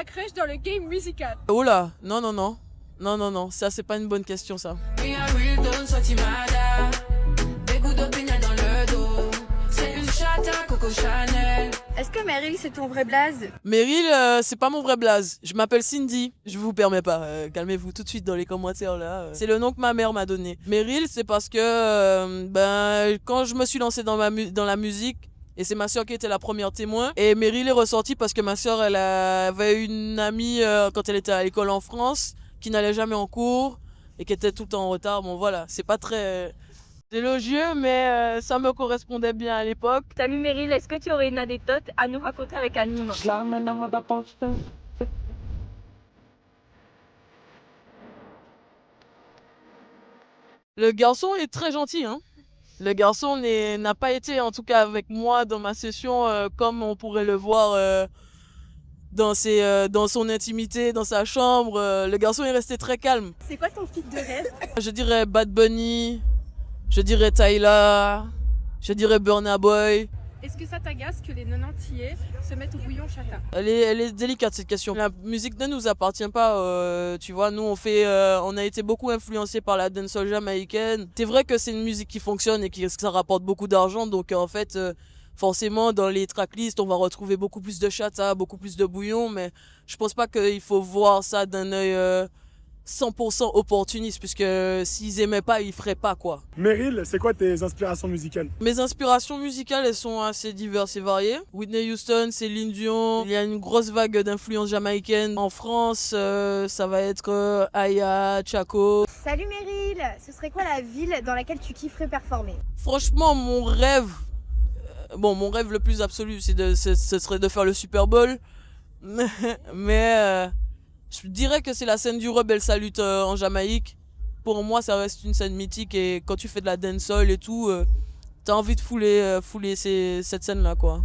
ta crush dans le game musical? Oh là, non, non, non. Non, non, non, ça c'est pas une bonne question ça. Est-ce que Meryl c'est ton vrai blaze? Meryl, c'est pas mon vrai blaze. Je m'appelle Cindy. Je vous permets pas. Calmez-vous tout de suite dans les commentaires là. C'est le nom que ma mère m'a donné. Meryl, c'est parce que quand je me suis lancé dans la musique, et c'est ma soeur qui était la première témoin. Et Meryl est ressortie parce que ma soeur, elle avait une amie quand elle était à l'école en France qui n'allait jamais en cours et qui était tout le temps en retard. Bon voilà, c'est pas très élogieux, mais ça me correspondait bien à l'époque. Salut Meryl, est-ce que tu aurais une anecdote à nous raconter avec Anime? Le garçon est très gentil, hein. Le garçon n'a pas été, en tout cas avec moi, dans ma session, comme on pourrait le voir dans son intimité, dans sa chambre. Le garçon est resté très calme. C'est quoi ton feat de rêve? Je dirais Bad Bunny, je dirais Tyla, je dirais Burna Boy. Est-ce que ça t'agace que les 90ers se mettent au bouillon chata? Elle est délicate cette question. La musique ne nous appartient pas, tu vois. Nous on a été beaucoup influencés par la dancehall jamaïcaine. C'est vrai que c'est une musique qui fonctionne et que ça rapporte beaucoup d'argent, donc en fait forcément dans les tracklists on va retrouver beaucoup plus de chata, beaucoup plus de bouillon, mais je pense pas qu'il faut voir ça d'un œil 100% opportuniste, puisque s'ils aimaient pas, ils feraient pas quoi. Meryl, c'est quoi tes inspirations musicales? Mes inspirations musicales, elles sont assez diverses et variées. Whitney Houston, Céline Dion. Il y a une grosse vague d'influence jamaïcaine. En France, ça va être Aya, Chaco. Salut Meryl, ce serait quoi la ville dans laquelle tu kifferais performer? Franchement, mon rêve le plus absolu, ce serait de faire le Super Bowl. Mais je dirais que c'est la scène du Rebel Salute en Jamaïque. Pour moi, ça reste une scène mythique, et quand tu fais de la dancehall et tout, t'as envie de fouler cette scène-là, quoi.